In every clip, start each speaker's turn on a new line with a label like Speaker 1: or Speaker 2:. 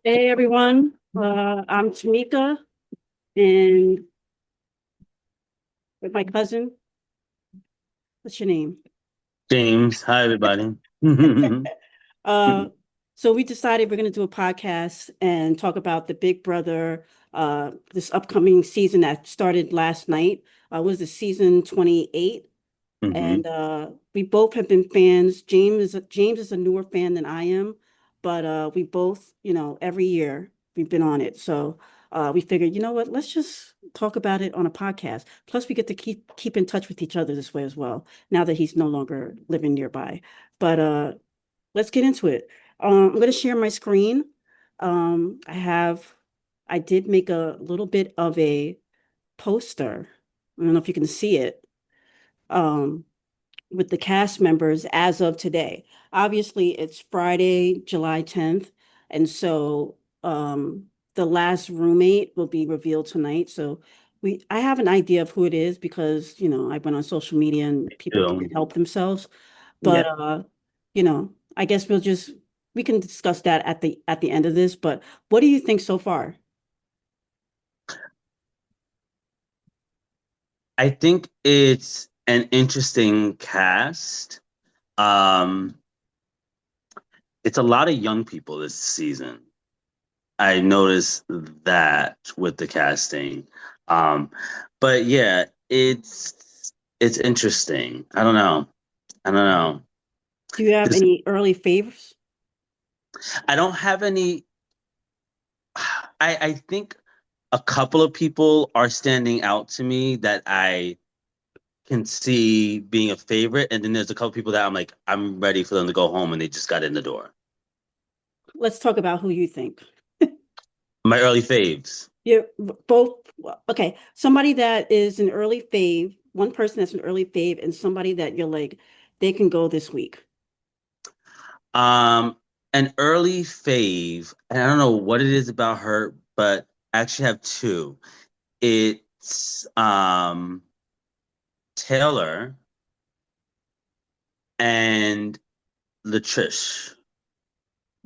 Speaker 1: Hey everyone, I'm Tamieka and with my cousin. What's your name?
Speaker 2: James, hi everybody.
Speaker 1: Uh, so we decided we're going to do a podcast and talk about the Big Brother, this upcoming season that started last night. Was the season 28?
Speaker 2: Hmm.
Speaker 1: And we both have been fans. James is a newer fan than I am, but we both, every year we've been on it. So we figured, you know what, let's just talk about it on a podcast. Plus, we get to keep in touch with each other this way as well, now that he's no longer living nearby. But let's get into it. I'm going to share my screen. I did make a little bit of a poster. I don't know if you can see it. Um, with the cast members as of today. Obviously, it's Friday, July 10th, and so the last roommate will be revealed tonight. So I have an idea of who it is because, I went on social media and people
Speaker 2: So,
Speaker 1: can't help themselves. But
Speaker 2: yeah,
Speaker 1: I guess we can discuss that at the end of this, but what do you think so far?
Speaker 2: I think it's an interesting cast. Um, it's a lot of young people this season. I noticed that with the casting. Um, but yeah, it's interesting. I don't know. I don't know.
Speaker 1: Do you have
Speaker 2: This,
Speaker 1: any early favorites?
Speaker 2: I don't have any. I think a couple of people are standing out to me that I can see being a favorite, and then there's a couple people that I'm like, I'm ready for them to go home, and they just got in the door.
Speaker 1: Let's talk about who you think.
Speaker 2: My early faves.
Speaker 1: You're both okay. Somebody that is an early fave, one person that's an early fave, and somebody that you're like, they can go this week.
Speaker 2: Um, an early fave, and I don't know what it is about her, but I actually have two. It's Taylor and Latrice.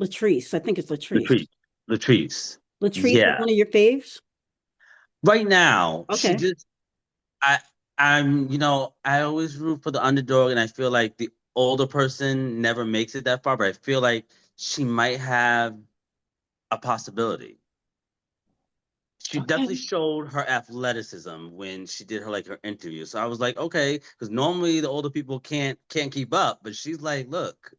Speaker 1: Latrice, I think it's Latrice.
Speaker 2: Latrice. Latrice.
Speaker 1: Latrice is
Speaker 2: Yeah.
Speaker 1: one of your faves?
Speaker 2: Right now, she
Speaker 1: Okay.
Speaker 2: just I I always root for the underdog, and I feel like the older person never makes it that far, but I feel like she might have a possibility. She definitely
Speaker 1: Okay.
Speaker 2: showed her athleticism when she did her interview. So I was like, okay, because normally the older people can't keep up, but she's like, look,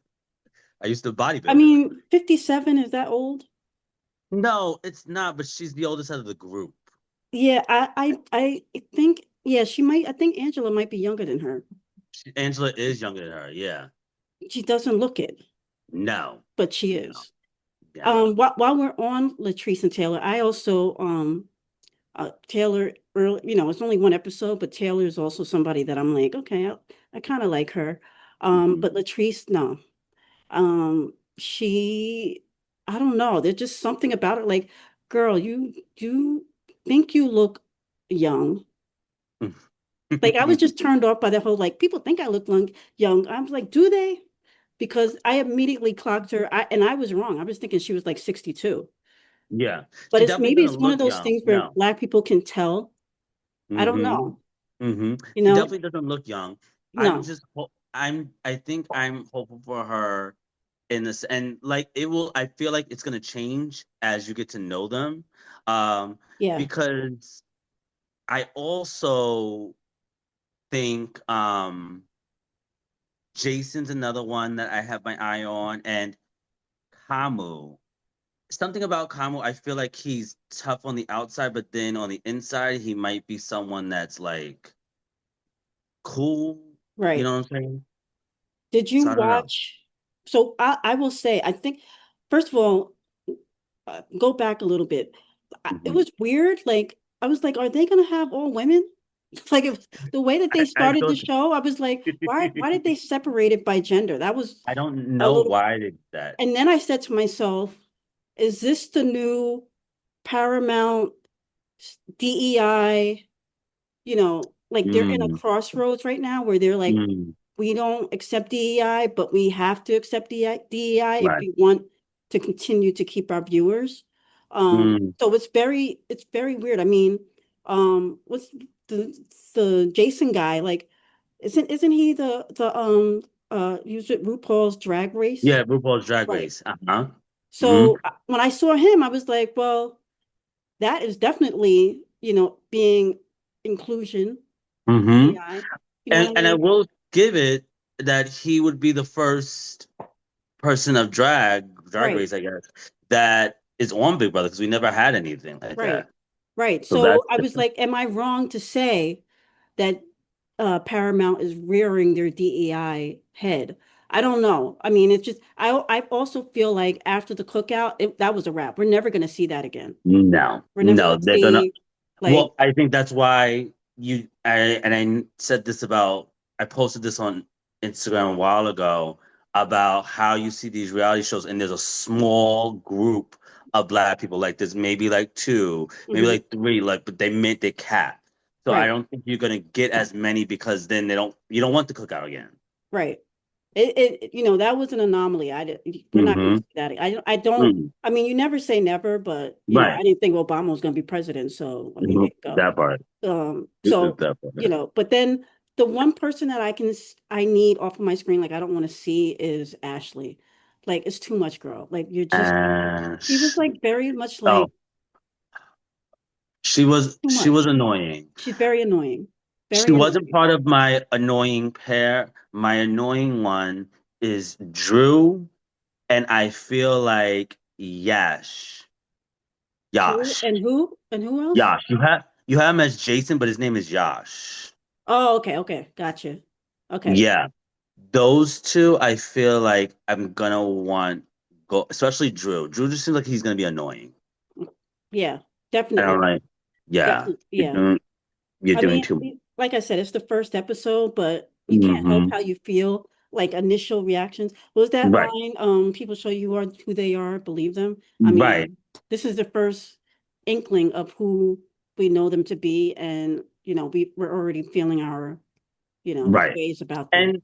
Speaker 2: I used to
Speaker 1: I
Speaker 2: bodybuild.
Speaker 1: mean, 57, is that old?
Speaker 2: No, it's not, but she's the oldest out of the group.
Speaker 1: Yeah, I think, yeah, I think Angela might be younger than her.
Speaker 2: Angela is younger than her, yeah.
Speaker 1: She doesn't look it,
Speaker 2: No,
Speaker 1: but she
Speaker 2: no,
Speaker 1: is.
Speaker 2: yeah.
Speaker 1: While we're on Latrice and Taylor, I also Taylor early, it's only one episode, but Taylor is also somebody that I'm like, okay, I kind of like her.
Speaker 2: Mhm.
Speaker 1: But Latrice, no. She, I don't know. There's just something about her. Like, girl, you think you look young. Like, I was just turned off by the whole like people think I look young. I was like, do they? Because I immediately clocked her, and I was wrong. I was thinking she was like 62.
Speaker 2: Yeah,
Speaker 1: But
Speaker 2: she
Speaker 1: it's
Speaker 2: definitely
Speaker 1: maybe
Speaker 2: doesn't
Speaker 1: it's one of
Speaker 2: look
Speaker 1: those
Speaker 2: young.
Speaker 1: things where
Speaker 2: No.
Speaker 1: Black people can tell. I don't
Speaker 2: Mm-hmm.
Speaker 1: know.
Speaker 2: Mm-hmm.
Speaker 1: You
Speaker 2: She
Speaker 1: know,
Speaker 2: definitely doesn't look young. I'm
Speaker 1: no.
Speaker 2: just I think I'm hopeful for her in this, and like it will, I feel like it's gonna change as you get to know them. Um,
Speaker 1: Yeah.
Speaker 2: because I also think Jason's another one that I have my eye on, and Kamu. Something about Kamu, I feel like he's tough on the outside, but then on the inside, he might be someone that's like cool. You
Speaker 1: Right.
Speaker 2: know what I'm saying?
Speaker 1: Did you
Speaker 2: So I don't know.
Speaker 1: watch? So I will say, I think, first of all, go back a little bit. It
Speaker 2: Hmm.
Speaker 1: was weird. Like, I was like, are they going to have all women? Like, the way that they
Speaker 2: I
Speaker 1: started the
Speaker 2: thought
Speaker 1: show, I was like, why did they separate it by gender? That was
Speaker 2: I don't
Speaker 1: a
Speaker 2: know
Speaker 1: little.
Speaker 2: why they did that.
Speaker 1: And then I said to myself, is this the new Paramount DEI? Like they're in a
Speaker 2: Mm,
Speaker 1: crossroads right now where they're like,
Speaker 2: mm,
Speaker 1: we don't accept DEI, but we have to accept DEI if
Speaker 2: right.
Speaker 1: we want to continue to keep our viewers.
Speaker 2: Mm.
Speaker 1: So it's very weird. I mean, what's the the Jason guy like? Isn't he he was with RuPaul's Drag Race?
Speaker 2: Yeah, RuPaul's Drag
Speaker 1: Right.
Speaker 2: Race. Uh-huh. Hmm.
Speaker 1: So when I saw him, I was like, well, that is definitely, being inclusion,
Speaker 2: Hmm.
Speaker 1: DEI. You know what I
Speaker 2: And I
Speaker 1: mean?
Speaker 2: will give it that he would be the first person of drag
Speaker 1: Right,
Speaker 2: race, I guess, that is on Big Brother because we never had anything like
Speaker 1: right,
Speaker 2: that.
Speaker 1: right.
Speaker 2: So
Speaker 1: So
Speaker 2: that's
Speaker 1: I was like, am I wrong to say that Paramount is rearing their DEI head? I don't know. I mean, it's just I also feel like after the cookout, that was a wrap. We're never going to see that again.
Speaker 2: no,
Speaker 1: We're never
Speaker 2: no,
Speaker 1: going to
Speaker 2: they're gonna.
Speaker 1: see like
Speaker 2: Well, I think that's why I said this about I posted this on Instagram a while ago about how you see these reality shows and there's a small group of black people like there's maybe like two, maybe
Speaker 1: mhm,
Speaker 2: like three, like but they meant they cap. So I
Speaker 1: right.
Speaker 2: don't think you're gonna get as many because then they don't you don't want the cookout again.
Speaker 1: Right. That was an anomaly. We're not going to
Speaker 2: Mm-hmm.
Speaker 1: see that. I don't,
Speaker 2: Mm.
Speaker 1: I mean, you never say never, but, I
Speaker 2: Right.
Speaker 1: didn't think Obama was going to be president. So, I mean, there
Speaker 2: Mhm.
Speaker 1: you go.
Speaker 2: That part.
Speaker 1: So,
Speaker 2: That part.
Speaker 1: but then the one person that I need off of my screen, like, I don't want to see is Ashley. Like, it's too much, girl. Like, she was
Speaker 2: Sh-
Speaker 1: like very much
Speaker 2: oh,
Speaker 1: like too
Speaker 2: she
Speaker 1: much.
Speaker 2: was annoying.
Speaker 1: She's very annoying.
Speaker 2: She
Speaker 1: Very
Speaker 2: wasn't
Speaker 1: annoying.
Speaker 2: part of my annoying pair. My annoying one is Drew, and I feel like
Speaker 1: Drew
Speaker 2: Yash,
Speaker 1: and who else?
Speaker 2: Yash. You have him as Jason, but his name is Yash.
Speaker 1: Oh, okay, okay. Gotcha. Okay.
Speaker 2: Yeah, those two, I feel like I'm gonna want go, especially Drew. Drew just seems like he's gonna be annoying.
Speaker 1: Yeah,
Speaker 2: And I'm
Speaker 1: definitely.
Speaker 2: like, yeah,
Speaker 1: Definitely. Yeah.
Speaker 2: you're
Speaker 1: I
Speaker 2: doing
Speaker 1: mean,
Speaker 2: too much.
Speaker 1: like I said, it's the first episode, but you can't help
Speaker 2: Hmm.
Speaker 1: how you feel, like initial reactions. What was that
Speaker 2: Right,
Speaker 1: line? People show you are who they are, believe them. I
Speaker 2: right,
Speaker 1: mean, this is the first inkling of who we know them to be, and we're already feeling our,
Speaker 2: right.
Speaker 1: ways about them.
Speaker 2: And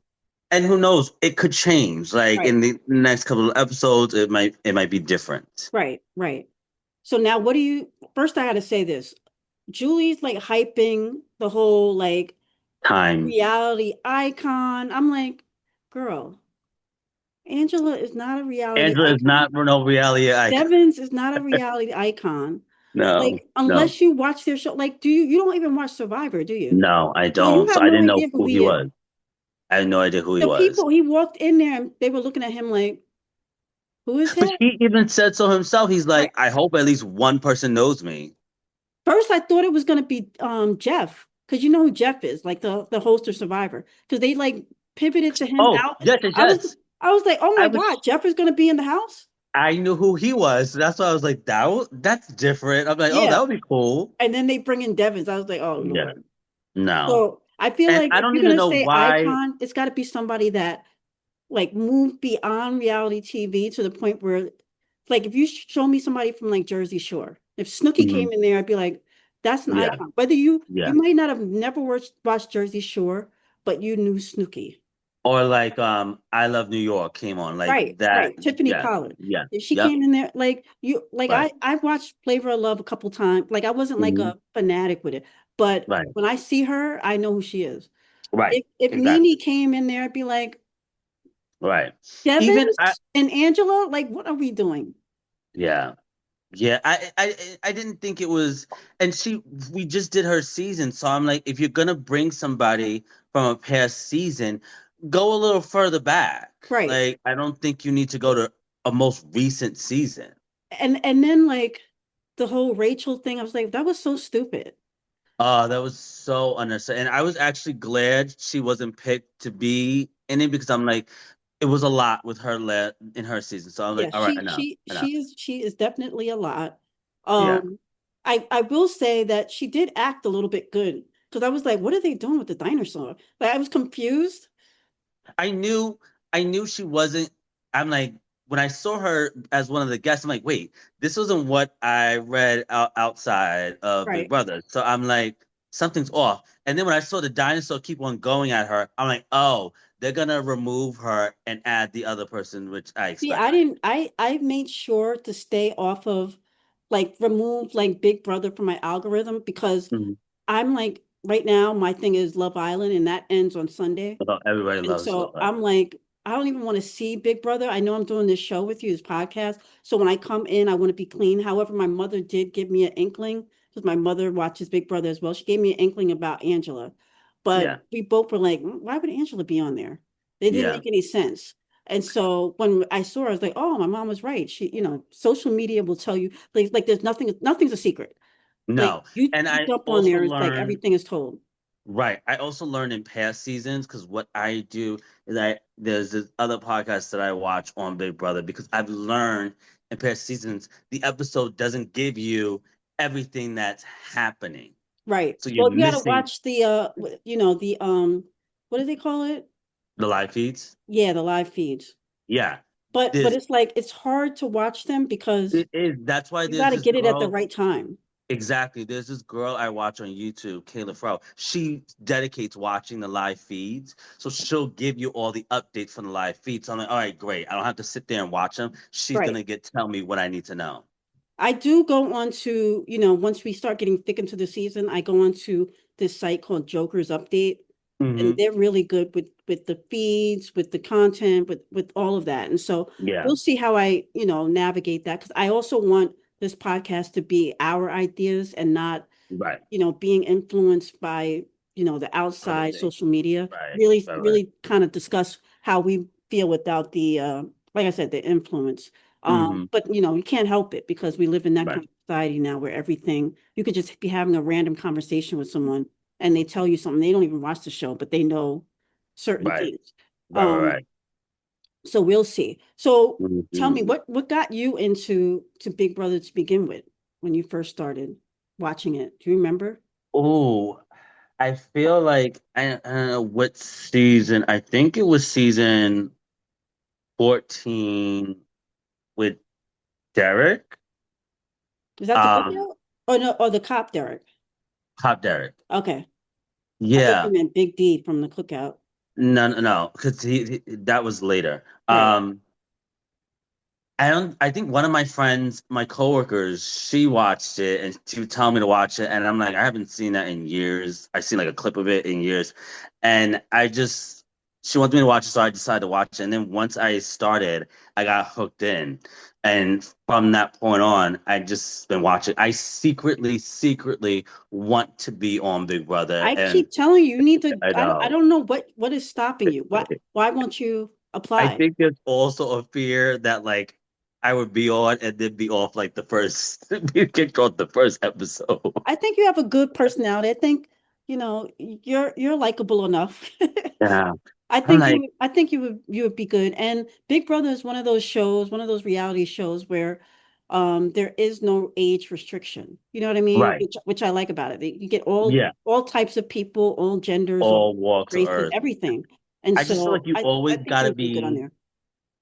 Speaker 2: and who knows? It could change. Like
Speaker 1: Right,
Speaker 2: in the next couple of episodes, it might be different.
Speaker 1: right, right. So now what do you first I gotta say this. Julie's like hyping the whole like
Speaker 2: Time.
Speaker 1: reality icon. I'm like, girl, Angela is not a reality
Speaker 2: Angela is
Speaker 1: icon.
Speaker 2: not no reality icon.
Speaker 1: Devins is not a reality icon.
Speaker 2: No,
Speaker 1: Like,
Speaker 2: no,
Speaker 1: unless you watch their show, like, you don't even watch Survivor, do you?
Speaker 2: no. I
Speaker 1: So you
Speaker 2: don't. So
Speaker 1: have
Speaker 2: I
Speaker 1: no
Speaker 2: didn't know
Speaker 1: idea who
Speaker 2: who he
Speaker 1: he is.
Speaker 2: was. I had no idea who he
Speaker 1: The
Speaker 2: was.
Speaker 1: people he walked in there and they were looking at him like, who is
Speaker 2: But
Speaker 1: that?
Speaker 2: he even said so himself. He's
Speaker 1: Right.
Speaker 2: like, I hope at least one person knows me.
Speaker 1: First, I thought it was gonna be Jeff, because you know who Jeff is, like the host of Survivor, because they like pivoted to him
Speaker 2: Oh,
Speaker 1: out.
Speaker 2: yes, yes,
Speaker 1: I was
Speaker 2: yes.
Speaker 1: I was like, oh
Speaker 2: I
Speaker 1: my God,
Speaker 2: was.
Speaker 1: Jeff is gonna be in the house.
Speaker 2: I knew who he was. So that's why I was like, that's different. I'm like, oh, that
Speaker 1: Yeah.
Speaker 2: would be cool.
Speaker 1: And then they bring in Devins. I was like, oh
Speaker 2: Yeah.
Speaker 1: Lord.
Speaker 2: No.
Speaker 1: So I feel
Speaker 2: And
Speaker 1: like
Speaker 2: I
Speaker 1: if
Speaker 2: don't
Speaker 1: you're
Speaker 2: even
Speaker 1: gonna
Speaker 2: know
Speaker 1: say
Speaker 2: why.
Speaker 1: icon, it's got to be somebody that like moved beyond reality TV to the point where, like, if you show me somebody from like Jersey Shore, if Snooki
Speaker 2: Mhm.
Speaker 1: came in there, I'd be like, that's an
Speaker 2: Yeah.
Speaker 1: icon. Whether you
Speaker 2: Yeah.
Speaker 1: might not have never watched Jersey Shore, but you knew Snooki.
Speaker 2: Or like I Love New York came on like
Speaker 1: Right,
Speaker 2: that.
Speaker 1: right. Tiffany
Speaker 2: Yeah.
Speaker 1: Pollard.
Speaker 2: Yeah.
Speaker 1: If she
Speaker 2: Yep.
Speaker 1: came in there, like
Speaker 2: Right.
Speaker 1: I've watched Flavor of Love a couple times. Like I wasn't like
Speaker 2: Hmm.
Speaker 1: a fanatic with it, but
Speaker 2: Right.
Speaker 1: when I see her, I know who she is.
Speaker 2: Right.
Speaker 1: If
Speaker 2: Exactly.
Speaker 1: Nene came in there, I'd be like,
Speaker 2: Right. Even I
Speaker 1: Devins and Angela, like, what are we doing?
Speaker 2: yeah. Yeah, I didn't think it was, and we just did her season, so I'm like, if you're gonna bring somebody from a past season, go a little further back.
Speaker 1: Right.
Speaker 2: Like, I don't think you need to go to a most recent season.
Speaker 1: And then like the whole Rachel thing, I was like, that was so stupid.
Speaker 2: That was so unnecessary, and I was actually glad she wasn't picked to be in it because I'm like, it was a lot with her in her season, so I was like,
Speaker 1: Yeah,
Speaker 2: all right, enough, enough.
Speaker 1: she is definitely a lot.
Speaker 2: Yeah.
Speaker 1: I will say that she did act a little bit good because I was like, what are they doing with the dinosaur? Like I was confused.
Speaker 2: I knew I knew she wasn't. I'm like when I saw her as one of the guests, I'm like, wait, this wasn't what I read outside of Big
Speaker 1: Right.
Speaker 2: Brother. So I'm like, something's off. And then when I saw the dinosaur keep on going at her, I'm like, oh, they're gonna remove her and add the other person, which I
Speaker 1: See, I
Speaker 2: expected.
Speaker 1: didn't I made sure to stay off of. like remove like Big Brother from my algorithm because
Speaker 2: Mhm.
Speaker 1: I'm like right now my thing is Love Island and that ends on Sunday.
Speaker 2: Well, everybody
Speaker 1: And
Speaker 2: loves Love
Speaker 1: so
Speaker 2: Island.
Speaker 1: I'm like, I don't even want to see Big Brother. I know I'm doing this show with you, this podcast. So when I come in, I want to be clean. However, my mother did give me an inkling because my mother watches Big Brother as well. She gave me an inkling about Angela. But
Speaker 2: Yeah,
Speaker 1: we both were like, why would Angela be on there? It didn't
Speaker 2: yeah.
Speaker 1: make any sense. And so when I saw her, I was like, oh, my mom was right. She, social media will tell you like there's nothing's a secret. Like
Speaker 2: No, and
Speaker 1: you
Speaker 2: I
Speaker 1: jump on
Speaker 2: also
Speaker 1: there, it's like
Speaker 2: learned,
Speaker 1: everything is told.
Speaker 2: right. I also learned in past seasons because what I do is there's this other podcast that I watch on Big Brother because I've learned in past seasons the episode doesn't give you everything that's happening.
Speaker 1: Right.
Speaker 2: So you're
Speaker 1: Well, you got to
Speaker 2: missing
Speaker 1: watch the the what do they call it?
Speaker 2: the live feeds.
Speaker 1: Yeah, the live feeds.
Speaker 2: Yeah.
Speaker 1: But
Speaker 2: There's
Speaker 1: it's like it's hard to watch them because
Speaker 2: it is that's why
Speaker 1: you got
Speaker 2: there's
Speaker 1: to
Speaker 2: this
Speaker 1: get it at the
Speaker 2: girl.
Speaker 1: right time.
Speaker 2: Exactly. There's this girl I watch on YouTube, Kayla Fro. She dedicates watching the live feeds. So she'll give you all the updates from the live feeds. So I'm like, all right, great. I don't have to sit there and watch them. She's
Speaker 1: Right.
Speaker 2: gonna get tell me what I need to know.
Speaker 1: I do go on to, once we start getting thick into the season, I go on to this site called Joker's Update, and
Speaker 2: Hmm.
Speaker 1: they're really good with the feeds, with the content, with all of that. And so
Speaker 2: Yeah.
Speaker 1: we'll see how I, navigate that because I also want this podcast to be our ideas and not
Speaker 2: Right.
Speaker 1: being influenced by, the
Speaker 2: Other
Speaker 1: outside
Speaker 2: things.
Speaker 1: social media,
Speaker 2: Right.
Speaker 1: really,
Speaker 2: Right. Right.
Speaker 1: really kind of discuss how we feel without the, like I said, the influence.
Speaker 2: Hmm.
Speaker 1: But you can't help it because we live in that kind
Speaker 2: Right.
Speaker 1: of society now where everything, you could just be having a random conversation with someone and they tell you something, they don't even watch the show, but they know certain
Speaker 2: Right.
Speaker 1: things.
Speaker 2: Right.
Speaker 1: Um,
Speaker 2: Right.
Speaker 1: so we'll see. So
Speaker 2: Right.
Speaker 1: tell me,
Speaker 2: Hmm.
Speaker 1: what got you into to Big Brother to begin with when you first started watching it? Do you remember?
Speaker 2: Oh, I feel like I don't know what season. I think it was season 14 with Derek.
Speaker 1: Is that the
Speaker 2: Um,
Speaker 1: cookout? Oh no, or the cop Derek.
Speaker 2: Pop Derek.
Speaker 1: Okay. I thought you
Speaker 2: Yeah.
Speaker 1: meant Big D from the cookout.
Speaker 2: No, no, no, because that was later.
Speaker 1: Right.
Speaker 2: I don't. I think one of my friends, my coworkers, she watched it and she would tell me to watch it, and I'm like, I haven't seen that in years. I've seen like a clip of it in years, and she wanted me to watch it, so I decided to watch it. And then once I started, I got hooked in, and from that point on, I just been watching. I secretly want to be on Big Brother,
Speaker 1: I
Speaker 2: and
Speaker 1: keep telling you, you need to.
Speaker 2: I
Speaker 1: I
Speaker 2: know.
Speaker 1: don't know what is stopping you. Why won't you
Speaker 2: I
Speaker 1: apply?
Speaker 2: think there's also a fear that like I would be on and then be off like the first be kicked off the first episode.
Speaker 1: I think you have a good personality. I think you're likable enough.
Speaker 2: Yeah.
Speaker 1: I
Speaker 2: I'm
Speaker 1: think
Speaker 2: like,
Speaker 1: you would be good. And Big Brother is one of those shows, one of those reality shows where there is no age restriction. You know what I mean?
Speaker 2: right.
Speaker 1: Which I like about it. You get
Speaker 2: Yeah.
Speaker 1: all types of people, all genders, all
Speaker 2: All walks of
Speaker 1: races,
Speaker 2: earth.
Speaker 1: everything. And
Speaker 2: I just feel like
Speaker 1: so
Speaker 2: you
Speaker 1: I
Speaker 2: always
Speaker 1: think
Speaker 2: gotta
Speaker 1: you'll do good on
Speaker 2: be
Speaker 1: there.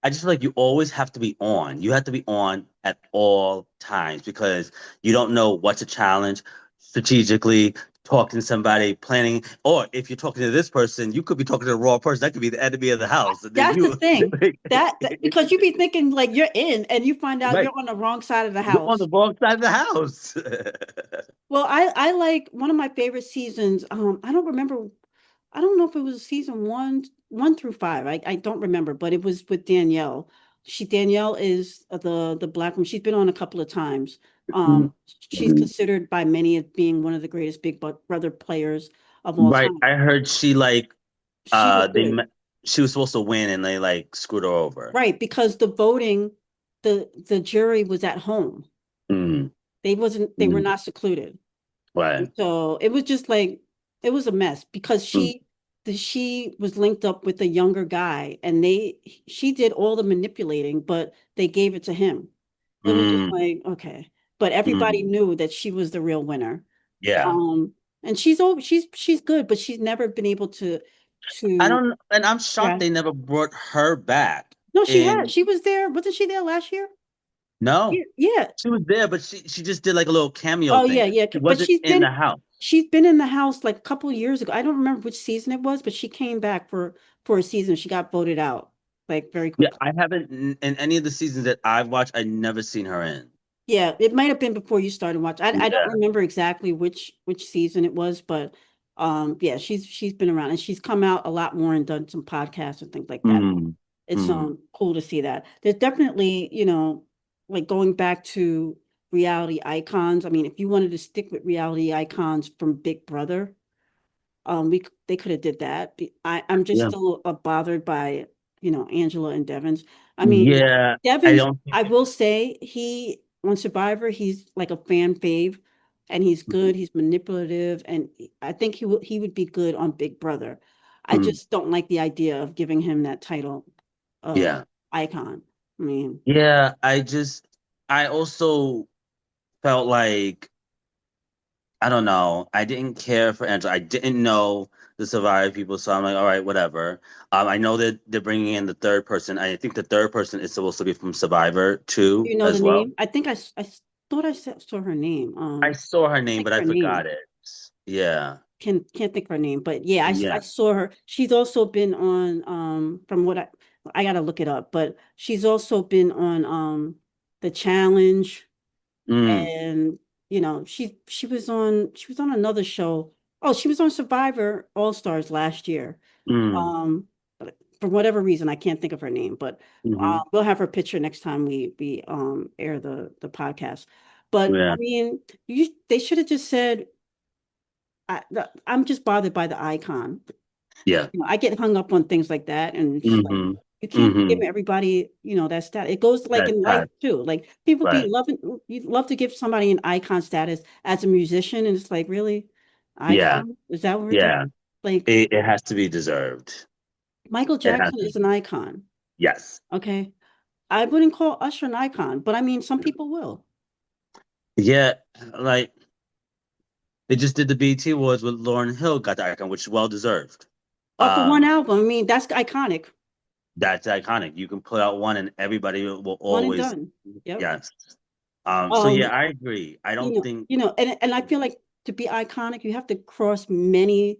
Speaker 2: I just feel like you always have to be on. You have to be on at all times because you don't know what's a challenge strategically, talking to somebody, planning, or if you're talking to this person, you could be talking to the wrong person. That could be the enemy of the house. And then
Speaker 1: That's the
Speaker 2: you
Speaker 1: thing. That because you be thinking like you're in and you find out
Speaker 2: right.
Speaker 1: you're on the wrong side of the
Speaker 2: You're on the
Speaker 1: house.
Speaker 2: wrong side of the house.
Speaker 1: Well, I like one of my favorite seasons. I don't remember. I don't know if it was season one through five. I don't remember, but it was with Danielle. Danielle is the black woman. She's been on a couple of times. She's considered by many as being one of the greatest Brother players of all
Speaker 2: Right.
Speaker 1: time.
Speaker 2: I heard she like
Speaker 1: She was
Speaker 2: they
Speaker 1: good,
Speaker 2: she was supposed to win and they like screwed her over.
Speaker 1: right? Because the voting, the jury was at home.
Speaker 2: Mm,
Speaker 1: They were
Speaker 2: mm,
Speaker 1: not secluded. And
Speaker 2: right.
Speaker 1: so it was just like it was a mess because
Speaker 2: Mm,
Speaker 1: she was linked up with a younger guy and she did all the manipulating, but they gave it to him. It was just
Speaker 2: mm,
Speaker 1: like, okay. But everybody
Speaker 2: mm.
Speaker 1: knew that she was the real winner.
Speaker 2: Yeah.
Speaker 1: And she's good, but she's never been able
Speaker 2: I
Speaker 1: to
Speaker 2: don't and I'm shocked
Speaker 1: yeah.
Speaker 2: they never brought her back.
Speaker 1: No, she had.
Speaker 2: In
Speaker 1: She was there. Wasn't she there last year?
Speaker 2: no,
Speaker 1: Yeah, yeah.
Speaker 2: she was there, but she just did like a little cameo
Speaker 1: Oh
Speaker 2: thing.
Speaker 1: yeah, yeah.
Speaker 2: She
Speaker 1: But
Speaker 2: wasn't in the house.
Speaker 1: she's been in the house like a couple of years ago. I don't remember which season it was, but she came back for a season. She got voted out like very
Speaker 2: Yeah,
Speaker 1: quickly.
Speaker 2: I haven't in any of the seasons that I've watched, I've never seen her in.
Speaker 1: Yeah, it might have been before you started watching. I don't
Speaker 2: Yeah.
Speaker 1: remember exactly which season it was, but yeah, she's been around and she's come out a lot more and done some podcasts and things like that.
Speaker 2: Mm,
Speaker 1: It's
Speaker 2: mm,
Speaker 1: cool to see that. There's definitely, like going back to reality icons. I mean, if you wanted to stick with reality icons from Big Brother, they could have did that. I'm just
Speaker 2: yeah.
Speaker 1: still bothered by, Angela and Devon's. I mean,
Speaker 2: Yeah. I
Speaker 1: Devon's,
Speaker 2: don't think.
Speaker 1: I will say he on Survivor, he's like a fan fave and he's good, he's manipulative, and I think he would be good on Big Brother. I
Speaker 2: Mm,
Speaker 1: just don't like the idea of giving him that title of
Speaker 2: yeah.
Speaker 1: icon. I mean,
Speaker 2: Yeah. I also felt like, I don't know. I didn't care for Angela. I didn't know the Survivor people, so I'm like, all right, whatever. I know that they're bringing in the third person. I think the third person is supposed to be from Survivor
Speaker 1: do
Speaker 2: too,
Speaker 1: you know the
Speaker 2: as well.
Speaker 1: name? I think I thought saw her name.
Speaker 2: I saw her name,
Speaker 1: Think
Speaker 2: but
Speaker 1: of
Speaker 2: I
Speaker 1: her name.
Speaker 2: forgot it. Yeah.
Speaker 1: Can't think of her name, but yeah, I
Speaker 2: Yeah.
Speaker 1: saw her. She's also been on from what I gotta look it up, but she's also been on The Challenge
Speaker 2: Mm,
Speaker 1: and she was on another show. Oh, she was on Survivor All Stars last year.
Speaker 2: mm,
Speaker 1: But for whatever reason, I can't think of her name, but
Speaker 2: hmm.
Speaker 1: we'll have her picture next time we air the podcast. But I
Speaker 2: Yeah.
Speaker 1: mean, they should have just said I'm just bothered by the icon.
Speaker 2: Yeah.
Speaker 1: I get hung up on things like that, and it's like
Speaker 2: Hmm.
Speaker 1: you can't give
Speaker 2: Hmm.
Speaker 1: everybody, that stat. It goes like
Speaker 2: That's
Speaker 1: in life
Speaker 2: that.
Speaker 1: too. Like people be
Speaker 2: Right.
Speaker 1: loving, you love to give somebody an icon status as a musician, and it's like really,
Speaker 2: Yeah.
Speaker 1: icon? Is that what we're doing?
Speaker 2: Yeah.
Speaker 1: Like
Speaker 2: It has to be deserved.
Speaker 1: Michael
Speaker 2: It has
Speaker 1: Jackson
Speaker 2: to
Speaker 1: is
Speaker 2: be.
Speaker 1: an icon.
Speaker 2: Yes.
Speaker 1: Okay, I wouldn't call Usher an icon, but I mean some people will.
Speaker 2: Yeah. Like, they just did the BET Awards with Lauryn Hill got the icon, which is well deserved.
Speaker 1: Off the one
Speaker 2: Um,
Speaker 1: album, I mean that's iconic.
Speaker 2: that's iconic. You can put out one and everybody will
Speaker 1: One and
Speaker 2: always,
Speaker 1: done. Yep.
Speaker 2: yes. So yeah,
Speaker 1: Um,
Speaker 2: I agree. I don't think
Speaker 1: and I feel like to be iconic, you have to cross many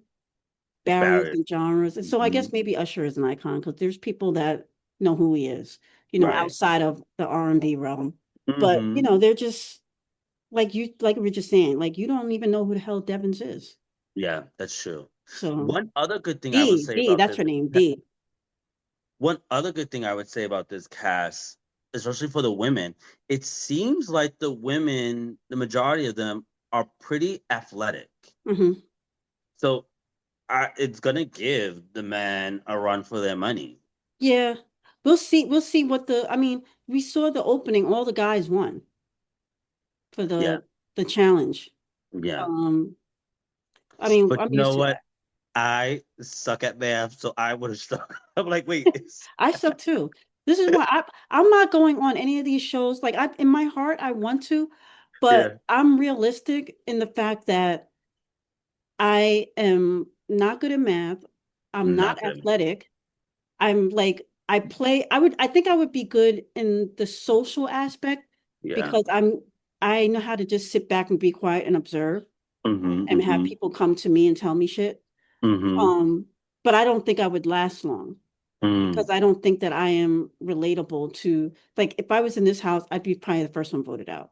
Speaker 1: barriers
Speaker 2: barrier.
Speaker 1: and genres. And so I
Speaker 2: Hmm.
Speaker 1: guess maybe Usher is an icon because there's people that know who he is,
Speaker 2: Right.
Speaker 1: outside of the R&B realm. But,
Speaker 2: Hmm.
Speaker 1: they're just like we were just saying, like you don't even know who the hell Devins is.
Speaker 2: Yeah, that's true.
Speaker 1: So
Speaker 2: One other good thing I would say about
Speaker 1: That's
Speaker 2: this
Speaker 1: her name, D.
Speaker 2: One other good thing I would say about this cast, especially for the women, it seems like the women, the majority of them, are pretty athletic.
Speaker 1: Hmm.
Speaker 2: So it's gonna give the men a run for their money.
Speaker 1: Yeah. We'll see I mean, we saw the opening, all the guys won for
Speaker 2: Yeah,
Speaker 1: the challenge.
Speaker 2: yeah.
Speaker 1: Um, I mean,
Speaker 2: But
Speaker 1: I'm
Speaker 2: you
Speaker 1: used
Speaker 2: know
Speaker 1: to
Speaker 2: what?
Speaker 1: that.
Speaker 2: I suck at math, so I would have struggled. I'm like, wait, it's
Speaker 1: I suck too. This is why I'm not going on any of these shows. Like in my heart, I want to, but
Speaker 2: yeah,
Speaker 1: I'm realistic in the fact that I am not good at math. I'm not
Speaker 2: not good.
Speaker 1: athletic. I'm like I think I would be good in the social aspect
Speaker 2: Yeah.
Speaker 1: because I know how to just sit back and be quiet and observe
Speaker 2: Mm-hmm.
Speaker 1: and have
Speaker 2: Mm-hmm.
Speaker 1: people come to me and tell me shit.
Speaker 2: Mm-hmm.
Speaker 1: Um, but I don't think I would last long,
Speaker 2: Mm.
Speaker 1: because I don't think that I am relatable to, like, if I was in this house, I'd be probably the first one voted out.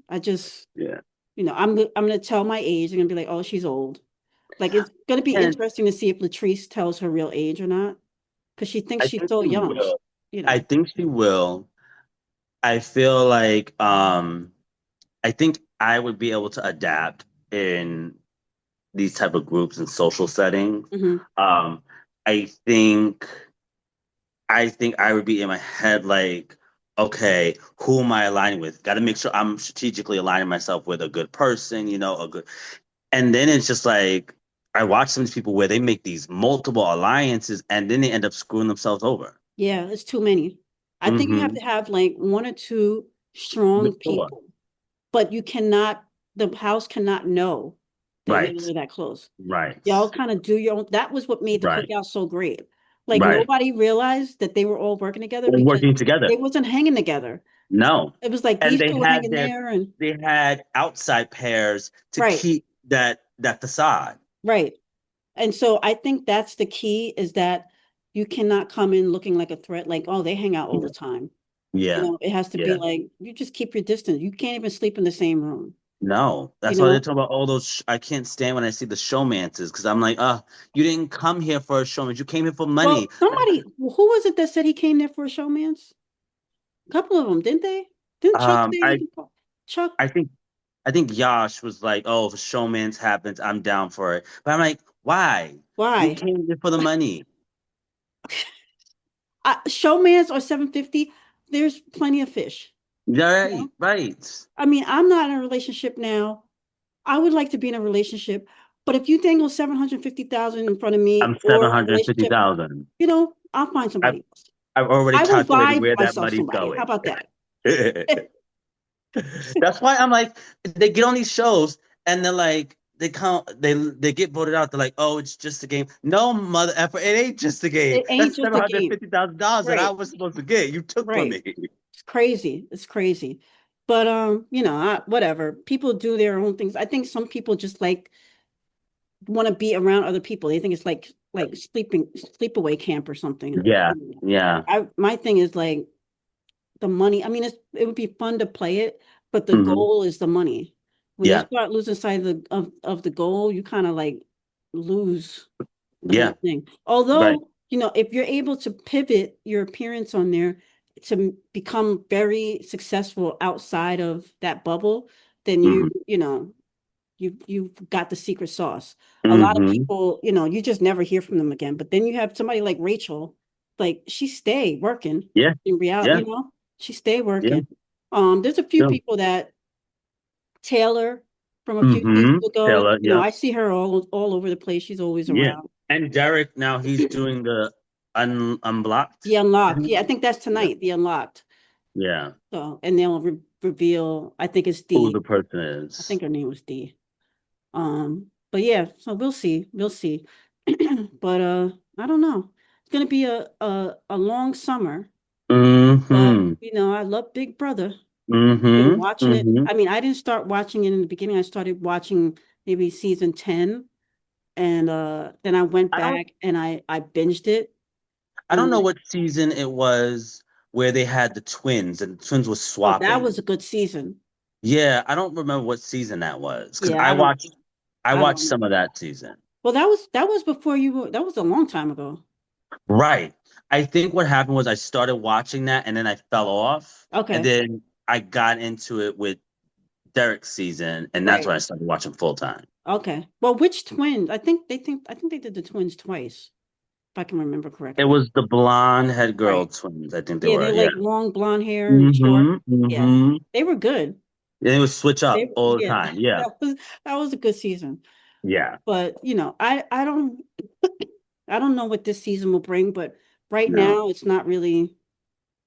Speaker 1: I just,
Speaker 2: Yeah.
Speaker 1: I'm gonna tell my age. I'm gonna be like, oh, she's old. Like, it's gonna be
Speaker 2: And
Speaker 1: interesting to see if Latrice tells her real age or not, because she thinks
Speaker 2: I
Speaker 1: she's
Speaker 2: think
Speaker 1: so
Speaker 2: she
Speaker 1: young.
Speaker 2: will.
Speaker 1: You
Speaker 2: I
Speaker 1: know.
Speaker 2: think she will. I feel like I think I would be able to adapt in these type of groups and social settings.
Speaker 1: Hmm.
Speaker 2: Um, I think I think I would be in my head like, okay, who am I aligning with? Got to make sure I'm strategically aligning myself with a good person, a good. And then it's just like I watch some of these people where they make these multiple alliances and then they end up screwing themselves over.
Speaker 1: Yeah, it's too many. I think you have
Speaker 2: Mm-hmm.
Speaker 1: to have like one or two strong
Speaker 2: Sure.
Speaker 1: people, but the house cannot know that
Speaker 2: Right.
Speaker 1: y'all are that close.
Speaker 2: Right.
Speaker 1: Y'all kind of do your own. That was what made the
Speaker 2: Right.
Speaker 1: cookout so great. Like
Speaker 2: Right.
Speaker 1: nobody realized that they were all working together
Speaker 2: All
Speaker 1: because
Speaker 2: working together.
Speaker 1: they wasn't hanging together.
Speaker 2: No.
Speaker 1: It was like
Speaker 2: And
Speaker 1: these two were hanging there and
Speaker 2: they had outside pairs to
Speaker 1: right,
Speaker 2: keep that facade.
Speaker 1: right. And so I think that's the key is that you cannot come in looking like a threat, like, oh, they hang out all the time.
Speaker 2: Yeah.
Speaker 1: It has to be
Speaker 2: Yeah.
Speaker 1: like you just keep your distance. You can't even sleep in the same room.
Speaker 2: No,
Speaker 1: You
Speaker 2: that's why they're
Speaker 1: know,
Speaker 2: talking about all those. I can't stand when I see the showmances because I'm like, you didn't come here for a showman. You came here for money.
Speaker 1: well, somebody who was it that said he came there for a showman's? A couple of them, didn't they? Didn't Chuck
Speaker 2: Um,
Speaker 1: say he
Speaker 2: I,
Speaker 1: can call? Chuck,
Speaker 2: I think, I think Yash was like, oh, if a showman's happens, I'm down for it. But I'm like, why? You
Speaker 1: why?
Speaker 2: came here for the money.
Speaker 1: Showman's or 750, there's plenty of fish. You know?
Speaker 2: Right, right.
Speaker 1: I mean, I'm not in a relationship now. I would like to be in a relationship, but if you dangle 750,000 in front of me
Speaker 2: I'm
Speaker 1: or a
Speaker 2: seven hundred fifty
Speaker 1: relationship,
Speaker 2: thousand.
Speaker 1: I'll find
Speaker 2: I've
Speaker 1: somebody else.
Speaker 2: I've already
Speaker 1: I will
Speaker 2: calculated
Speaker 1: buy
Speaker 2: where that
Speaker 1: myself
Speaker 2: money's
Speaker 1: somebody. How
Speaker 2: going.
Speaker 1: about that?
Speaker 2: That's why I'm like, they get on these shows and they're like, they get voted out. They're like, oh, it's just a game. No, mother effer, it ain't just a game.
Speaker 1: It ain't
Speaker 2: That's
Speaker 1: just
Speaker 2: seven
Speaker 1: a
Speaker 2: hundred
Speaker 1: game.
Speaker 2: fifty thousand dollars that I
Speaker 1: Right,
Speaker 2: was supposed to get. You took from
Speaker 1: right.
Speaker 2: me.
Speaker 1: It's crazy. It's crazy. But whatever. People do their own things. I think some people just like want to be around other people. They think it's like sleepaway camp or something.
Speaker 2: Yeah, yeah.
Speaker 1: My thing is like the money. I mean, it would be fun to play it, but the
Speaker 2: Hmm.
Speaker 1: goal is the money. When you
Speaker 2: Yeah,
Speaker 1: start losing sight of the goal, you kind of like lose the
Speaker 2: yeah.
Speaker 1: whole thing.
Speaker 2: Right.
Speaker 1: Although, if you're able to pivot your appearance on there to become very successful outside of that bubble, then
Speaker 2: Hmm.
Speaker 1: you've got the secret sauce. A lot of
Speaker 2: Hmm.
Speaker 1: people, you just never hear from them again. But then you have somebody like Rachel, like she stay working
Speaker 2: Yeah,
Speaker 1: in reality,
Speaker 2: yeah,
Speaker 1: she stay
Speaker 2: yeah.
Speaker 1: working. There's a few
Speaker 2: Yeah.
Speaker 1: people that Taylor from a few
Speaker 2: Hmm.
Speaker 1: seasons ago,
Speaker 2: Taylor, yeah,
Speaker 1: I see her all over the place. She's always
Speaker 2: yeah.
Speaker 1: around.
Speaker 2: And Derek now he's doing the
Speaker 1: The
Speaker 2: unblocked.
Speaker 1: Unlocked. Yeah, I think that's
Speaker 2: Yeah,
Speaker 1: tonight, The Unlocked.
Speaker 2: yeah.
Speaker 1: So, and they'll reveal, I think it's
Speaker 2: Who
Speaker 1: D.
Speaker 2: the person
Speaker 1: I
Speaker 2: is.
Speaker 1: think her name was D. But yeah, so we'll see. We'll see. But I don't know. It's gonna be a long summer, but
Speaker 2: Hmm.
Speaker 1: I love Big Brother. Been
Speaker 2: Hmm.
Speaker 1: watching it.
Speaker 2: Hmm.
Speaker 1: I mean, I didn't start watching it in the beginning. I started watching maybe season 10, and then I went
Speaker 2: I don't
Speaker 1: back and I binged it.
Speaker 2: I don't know
Speaker 1: And
Speaker 2: what season it was where they had the twins and the twins were
Speaker 1: oh, that
Speaker 2: swapping.
Speaker 1: was a good season.
Speaker 2: Yeah, I don't remember what season that was because
Speaker 1: Yeah,
Speaker 2: I
Speaker 1: I
Speaker 2: watched
Speaker 1: don't.
Speaker 2: some of that season.
Speaker 1: Well, that was before you were. That was a long time ago.
Speaker 2: Right. I think what happened was I started watching that and then I fell off and
Speaker 1: Okay,
Speaker 2: then I got into it with Derek's season and that's
Speaker 1: right.
Speaker 2: when I started watching full time.
Speaker 1: Okay. Well, which twins? I think they did the twins twice, if I can remember
Speaker 2: It
Speaker 1: correctly.
Speaker 2: was the blonde head girl
Speaker 1: Right.
Speaker 2: twins, I think they
Speaker 1: Yeah,
Speaker 2: were.
Speaker 1: they're
Speaker 2: Yeah.
Speaker 1: like long blonde hair and short.
Speaker 2: Hmm.
Speaker 1: Yeah,
Speaker 2: Hmm.
Speaker 1: they were good.
Speaker 2: They would switch up all the
Speaker 1: Yeah,
Speaker 2: time. Yeah.
Speaker 1: that was a good season.
Speaker 2: Yeah.
Speaker 1: But I don't know what this season will bring. But right
Speaker 2: No.
Speaker 1: now, it's not really.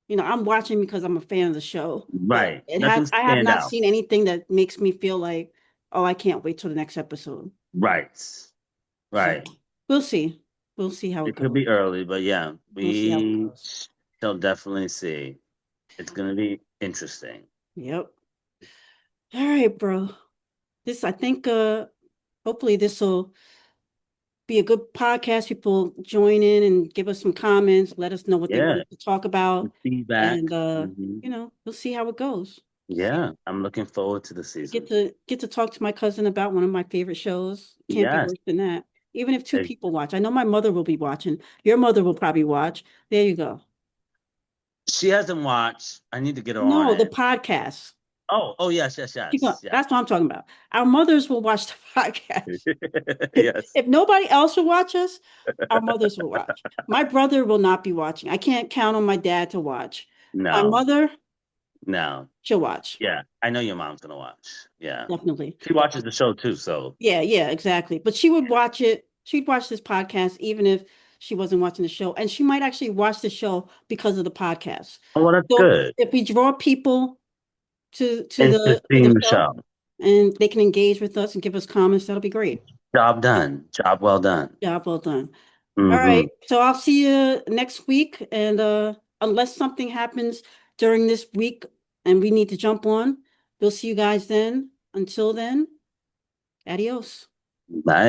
Speaker 1: I'm watching because I'm a fan of the show. But
Speaker 2: Right. Nothing
Speaker 1: I have
Speaker 2: stand
Speaker 1: not
Speaker 2: out.
Speaker 1: seen anything that makes me feel like, oh, I can't wait till the next episode.
Speaker 2: Right.
Speaker 1: So
Speaker 2: Right.
Speaker 1: we'll see. We'll see how it
Speaker 2: It could
Speaker 1: goes.
Speaker 2: be early, but yeah,
Speaker 1: We'll see how it
Speaker 2: we
Speaker 1: goes.
Speaker 2: shall definitely see. It's gonna be interesting.
Speaker 1: Yep. All right, bro. I think hopefully this will be a good podcast. People join in and give us some comments, let us know what they want
Speaker 2: Yeah.
Speaker 1: us to talk about.
Speaker 2: Feedback.
Speaker 1: And
Speaker 2: Hmm.
Speaker 1: we'll see how it goes. See
Speaker 2: Yeah. I'm looking forward to the
Speaker 1: get
Speaker 2: season.
Speaker 1: to get to talk to my cousin about one of my favorite shows. Can't be
Speaker 2: Yes.
Speaker 1: worse than that. Even if two
Speaker 2: Eh,
Speaker 1: people watch. I know my mother will be watching. Your mother will probably watch. There you go.
Speaker 2: She hasn't watched. I need to get her on
Speaker 1: No, the
Speaker 2: it.
Speaker 1: podcast.
Speaker 2: Oh, yes, yes,
Speaker 1: Keep going.
Speaker 2: yes, yes.
Speaker 1: That's what I'm talking about. Our mothers will watch the podcast. If
Speaker 2: Yes.
Speaker 1: if nobody else will watch us, our mothers will watch. My brother will not be watching. I can't count on my dad to watch. My
Speaker 2: No,
Speaker 1: mother,
Speaker 2: no.
Speaker 1: she'll watch.
Speaker 2: Yeah. I know your mom's gonna watch. Yeah.
Speaker 1: Definitely.
Speaker 2: She watches the show too, so
Speaker 1: Yeah, yeah, exactly. But she would watch it. She'd watch this podcast even if she wasn't watching the show. And she might actually watch the show because of the podcast.
Speaker 2: oh well that's
Speaker 1: So
Speaker 2: good.
Speaker 1: if we draw people to
Speaker 2: Into
Speaker 1: the
Speaker 2: seeing the
Speaker 1: show
Speaker 2: show.
Speaker 1: and they can engage with us and give us comments, that'll be great.
Speaker 2: Job done. Job well done.
Speaker 1: Job well done. All right.
Speaker 2: Hmm.
Speaker 1: So I'll see you next week. And unless something happens during this week and we need to jump on, we'll see you guys then. Until then, adios.
Speaker 2: Bye.